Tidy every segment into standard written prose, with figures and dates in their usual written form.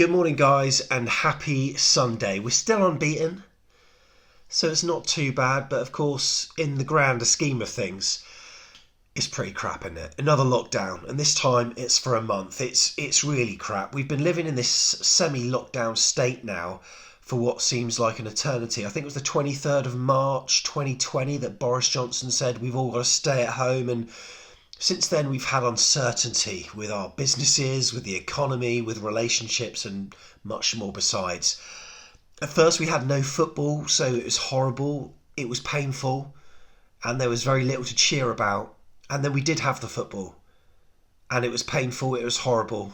Good morning, guys, and happy Sunday. We're still unbeaten, so it's not too bad, but of course, in the grander scheme of things, it's pretty crap, isn't it? Another lockdown, and this time it's for a month. It's really crap. We've been living in this semi-lockdown state now for what seems like an eternity. I think it was the 23rd of March 2020 that Boris Johnson said we've all got to stay at home, and since then, we've had uncertainty with our businesses, with the economy, with relationships, and much more besides. At first, we had no football, so it was horrible, it was painful, and there was very little to cheer about. And then we did have the football, and it was painful, it was horrible,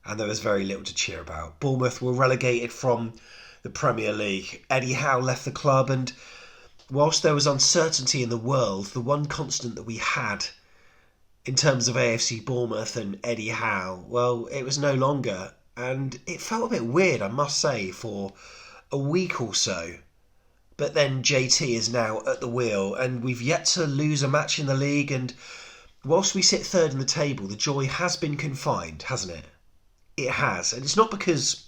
and there was very little to cheer about. Bournemouth were relegated from the Premier League. Eddie Howe left the club, and whilst there was uncertainty in the world, the one constant that we had in terms of AFC Bournemouth and Eddie Howe, well, it was no longer. And it felt a bit weird, I must say, for a week or so. But then JT is now at the wheel, and we've yet to lose a match in the league. And whilst we sit third in the table, the joy has been confined, hasn't it? It has. And it's not because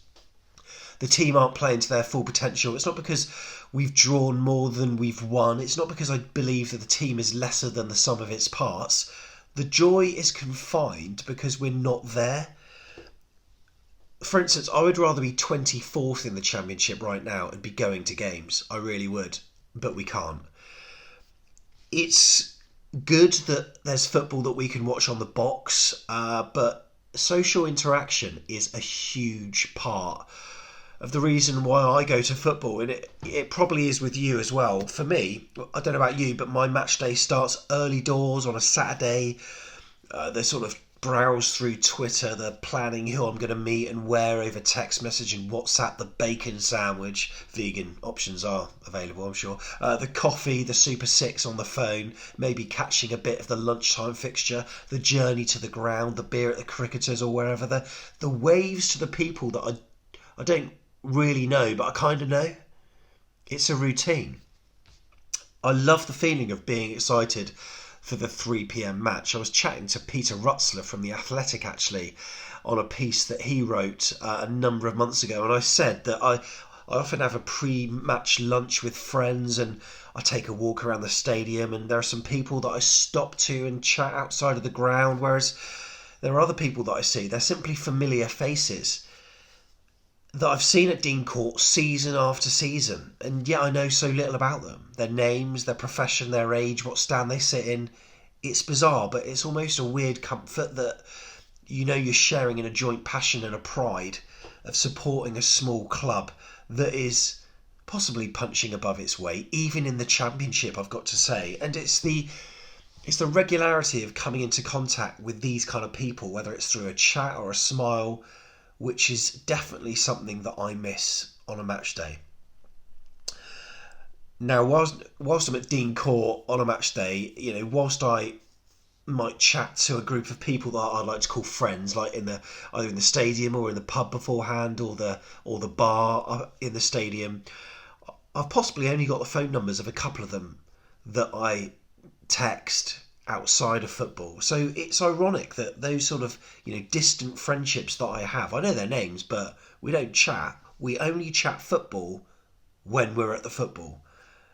the team aren't playing to their full potential. It's not because we've drawn more than we've won. It's not because I believe that the team is lesser than the sum of its parts. The joy is confined because we're not there. For instance, I would rather be 24th in the Championship right now and be going to games. I really would. But we can't. It's good that there's football that we can watch on the box, but social interaction is a huge part of the reason why I go to football, and it probably is with you as well. For me, I don't know about you, but my match day starts early doors on a Saturday. They sort of browse through Twitter, they're planning who I'm going to meet and where over text message and WhatsApp, the bacon sandwich, vegan options are available I'm sure, the coffee, the Super Six on the phone, maybe catching a bit of the lunchtime fixture, the journey to the ground, the beer at the Cricketers or wherever, the waves to the people that I don't really know, but I kind of know. It's a routine. I love the feeling of being excited for the 3 p.m. match. I was chatting to Peter Rutzler from The Athletic actually on a piece that he wrote a number of months ago, and I said that I often have a pre-match lunch with friends and I take a walk around the stadium, and there are some people that I stop to and chat outside of the ground, whereas there are other people that I see, they're simply familiar faces that I've seen at Dean Court season after season, and yet I know so little about them. Their names, their profession, their age, what stand they sit in. It's bizarre, but it's almost a weird comfort that you know you're sharing in a joint passion and a pride of supporting a small club that is possibly punching above its weight, even in the Championship, I've got to say. And it's the regularity of coming into contact with these kind of people, whether it's through a chat or a smile, which is definitely something that I miss on a match day. Now, whilst I'm at Dean Court on a match day, whilst I might chat to a group of people that I'd like to call friends, like either in the stadium or in the pub beforehand, or the bar in the stadium, I've possibly only got the phone numbers of a couple of them that I text outside of football. So it's ironic that those sort of distant friendships that I have, I know their names, but we don't chat. We only chat football when we're at the football.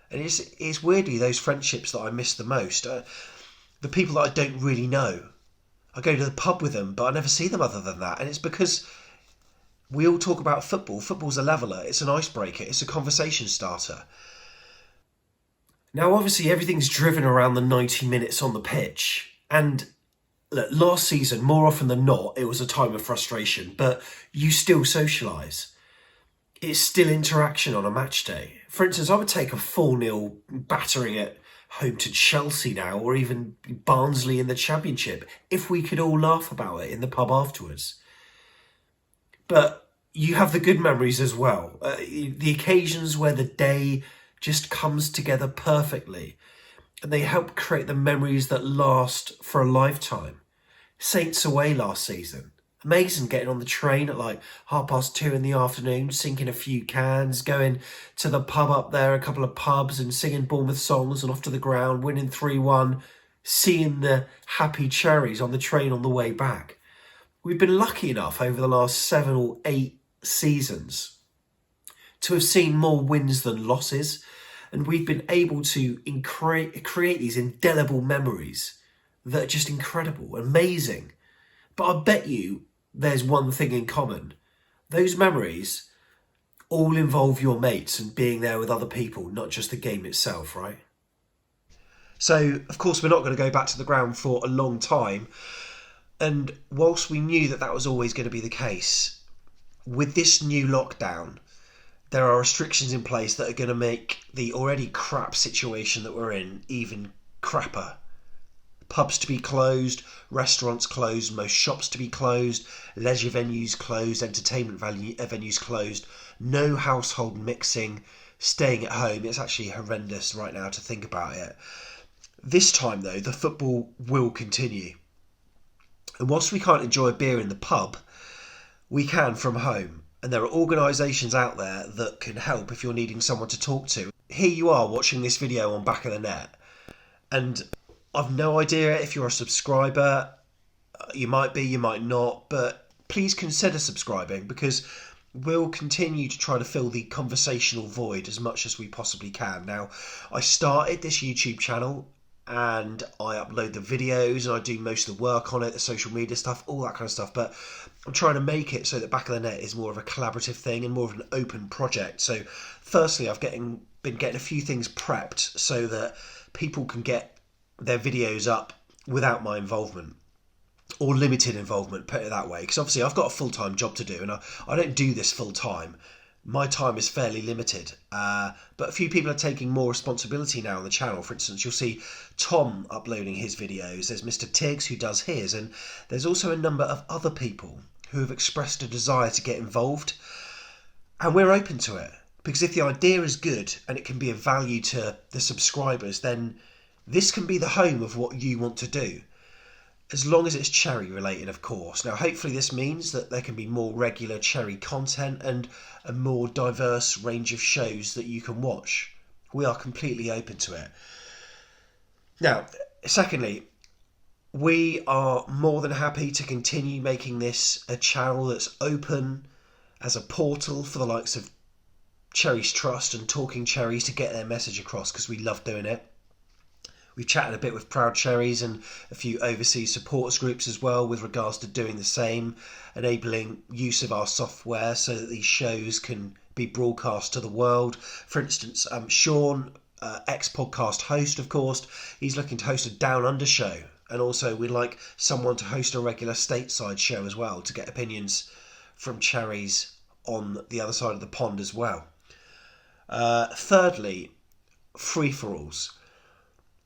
And it's weirdly those friendships that I miss the most. The people that I don't really know, I go to the pub with them, but I never see them other than that. And it's because we all talk about football. Football's a leveller, it's an icebreaker, it's a conversation starter. Now, obviously, everything's driven around the 90 minutes on the pitch. And look, last season, more often than not, it was a time of frustration. But you still socialise. It's still interaction on a match day. For instance, I would take a 4-0 battering at home to Chelsea now, or even Barnsley in the Championship, if we could all laugh about it in the pub afterwards. But you have the good memories as well. The occasions where the day just comes together perfectly, and they help create the memories that last for a lifetime. Saints away last season. Amazing, getting on the train at like 2:30 in the afternoon, sinking a few cans, going to the pub up there, a couple of pubs, and singing Bournemouth songs, and off to the ground, winning 3-1, seeing the happy cherries on the train on the way back. We've been lucky enough over the last 7 or 8 seasons to have seen more wins than losses, and we've been able to create these indelible memories that are just incredible, amazing. But I bet you there's one thing in common. Those memories all involve your mates and being there with other people, not just the game itself, right? So, of course, we're not going to go back to the ground for a long time. And whilst we knew that that was always going to be the case, with this new lockdown, there are restrictions in place that are going to make the already crap situation that we're in even crapper. Pubs to be closed, restaurants closed, most shops to be closed, leisure venues closed, entertainment venues closed, no household mixing, staying at home. It's actually horrendous right now to think about it. This time, though, the football will continue. And whilst we can't enjoy a beer in the pub, we can from home. And there are organisations out there that can help if you're needing someone to talk to. Here you are watching this video on Back of the Net. And I've no idea if you're a subscriber. You might be, you might not. But please consider subscribing, because we'll continue to try to fill the conversational void as much as we possibly can. Now, I started this YouTube channel and I upload the videos and I do most of the work on it, the social media stuff, all that kind of stuff. But I'm trying to make it so that Back of the Net is more of a collaborative thing and more of an open project. So firstly, I've been getting a few things prepped so that people can get their videos up without my involvement, or limited involvement, put it that way. Because obviously I've got a full-time job to do, and I don't do this full-time. My time is fairly limited, but a few people are taking more responsibility now on the channel. For instance, you'll see Tom uploading his videos, there's Mr. Tiggs who does his, and there's also a number of other people who have expressed a desire to get involved, and we're open to it. Because if the idea is good and it can be of value to the subscribers, then this can be the home of what you want to do. As long as it's Cherry related, of course. Now, hopefully this means that there can be more regular Cherry content and a more diverse range of shows that you can watch. We are completely open to it. Now, secondly, we are more than happy to continue making this a channel that's open as a portal for the likes of Cherries Trust and Talking Cherries to get their message across, because we love doing it. We've chatted a bit with Proud Cherries and a few overseas supporters groups as well with regards to doing the same, enabling use of our software so that these shows can be broadcast to the world. For instance, Sean, ex-podcast host, of course, he's looking to host a Down Under show. And also we'd like someone to host a regular stateside show as well, to get opinions from Cherries on the other side of the pond as well. Thirdly, free-for-alls.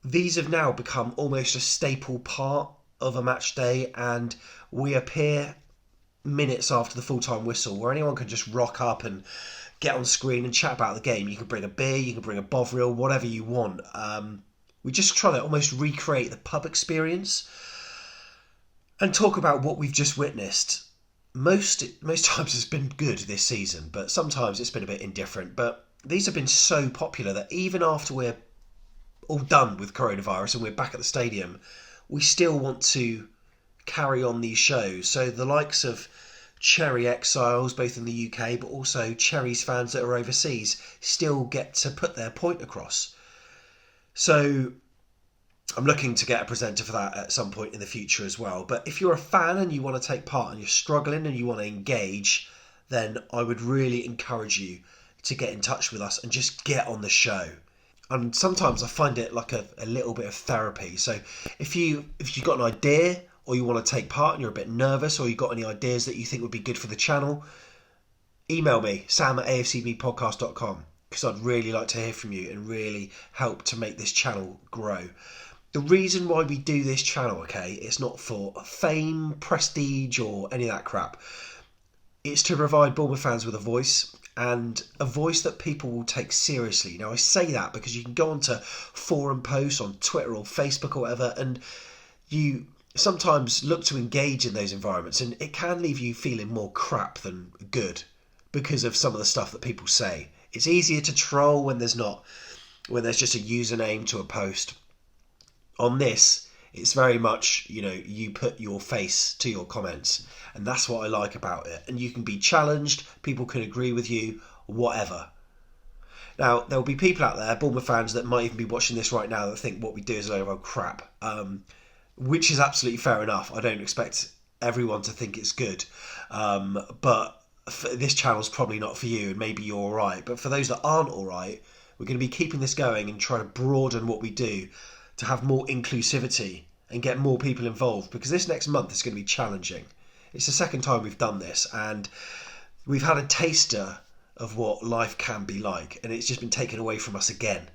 These have now become almost a staple part of a match day, and we appear minutes after the full-time whistle, where anyone can just rock up and get on screen and chat about the game. You can bring a beer, you can bring a bovril, whatever you want. We just try to almost recreate the pub experience and talk about what we've just witnessed. Most times it's been good this season, but sometimes it's been a bit indifferent. But these have been so popular that even after we're all done with coronavirus and we're back at the stadium, we still want to carry on these shows. So the likes of Cherry exiles, both in the UK, but also Cherries fans that are overseas, still get to put their point across. So I'm looking to get a presenter for that at some point in the future as well. But if you're a fan and you want to take part and you're struggling and you want to engage, then I would really encourage you to get in touch with us and just get on the show. And sometimes I find it like a little bit of therapy. So if you've got an idea, or you want to take part and you're a bit nervous, or you've got any ideas that you think would be good for the channel, email me, sam@afcbpodcast.com, because I'd really like to hear from you and really help to make this channel grow. The reason why we do this channel, okay, it's not for fame, prestige, or any of that crap. It's to provide Bournemouth fans with a voice, and a voice that people will take seriously. Now, I say that because you can go onto forum posts on Twitter or Facebook or whatever, and you sometimes look to engage in those environments, and it can leave you feeling more crap than good because of some of the stuff that people say. It's easier to troll when there's just a username to a post. On this, It's very much, you put your face to your comments, and that's what I like about it. And you can be challenged, people can agree with you, whatever. Now, there'll be people out there, Bournemouth fans, that might even be watching this right now that think what we do is a load of old crap, which is absolutely fair enough. I don't expect everyone to think it's good, but this channel's probably not for you, and maybe you're all right. But for those that aren't all right, we're going to be keeping this going and trying to broaden what we do to have more inclusivity and get more people involved, because this next month is going to be challenging. It's the second time we've done this, and we've had a taster of what life can be like, and it's just been taken away from us again.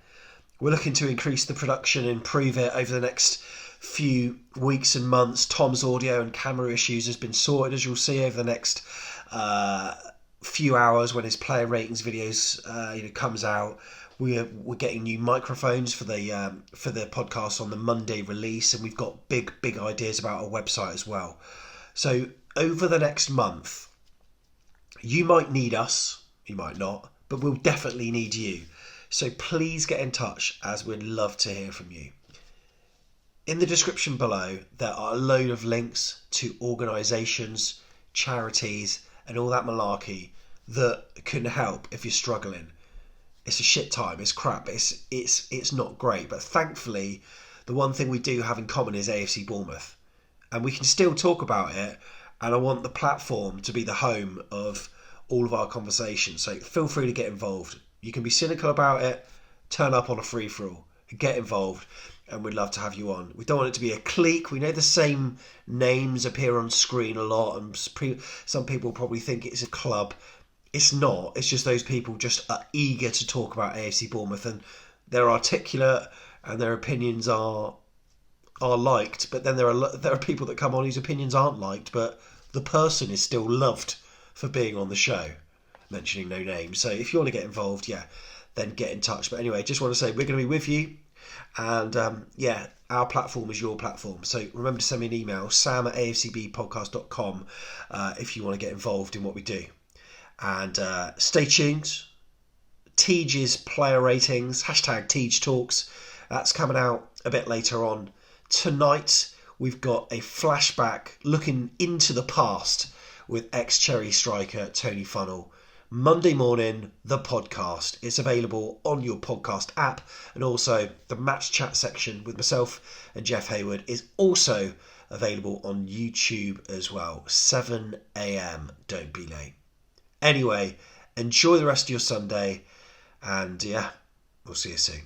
We're looking to increase the production, improve it over the next few weeks and months. Tom's audio and camera issues has been sorted, as you'll see over the next few hours when his player ratings videos comes out. We're getting new microphones for the podcast on the Monday release, and we've got big ideas about our website as well. So over the next month, you might need us, you might not, but we'll definitely need you. So please get in touch, as we'd love to hear from you. In the description below, there are a load of links to organisations, charities, and all that malarkey that can help if you're struggling. It's a shit time, it's crap, it's not great, but thankfully the one thing we do have in common is AFC Bournemouth, and we can still talk about it, and I want the platform to be the home of all of our conversations, so feel free to get involved. You can be cynical about it, turn up on a free-for-all, get involved, and we'd love to have you on. We don't want it to be a clique. We know the same names appear on screen a lot, and some people probably think it's a club. It's not. It's just those people just are eager to talk about AFC Bournemouth, and they're articulate and their opinions are liked. But then there are people that come on whose opinions aren't liked, but the person is still loved for being on the show. Mentioning no names. So if you want to get involved, then get in touch. But anyway, just want to say we're going to be with you, and our platform is your platform. So remember to send me an email, sam@afcbpodcast.com, if you want to get involved in what we do. And stay tuned. Teage's player ratings, #Teage Talks. That's coming out a bit later on. Tonight, we've got a flashback looking into the past with ex-Cherry striker Tony Funnell. Monday morning, the podcast. It's available on your podcast app, and also the match chat section with myself and Jeff Hayward is also available on YouTube as well. 7 a.m. Don't be late. Anyway, enjoy the rest of your Sunday, and we'll see you soon.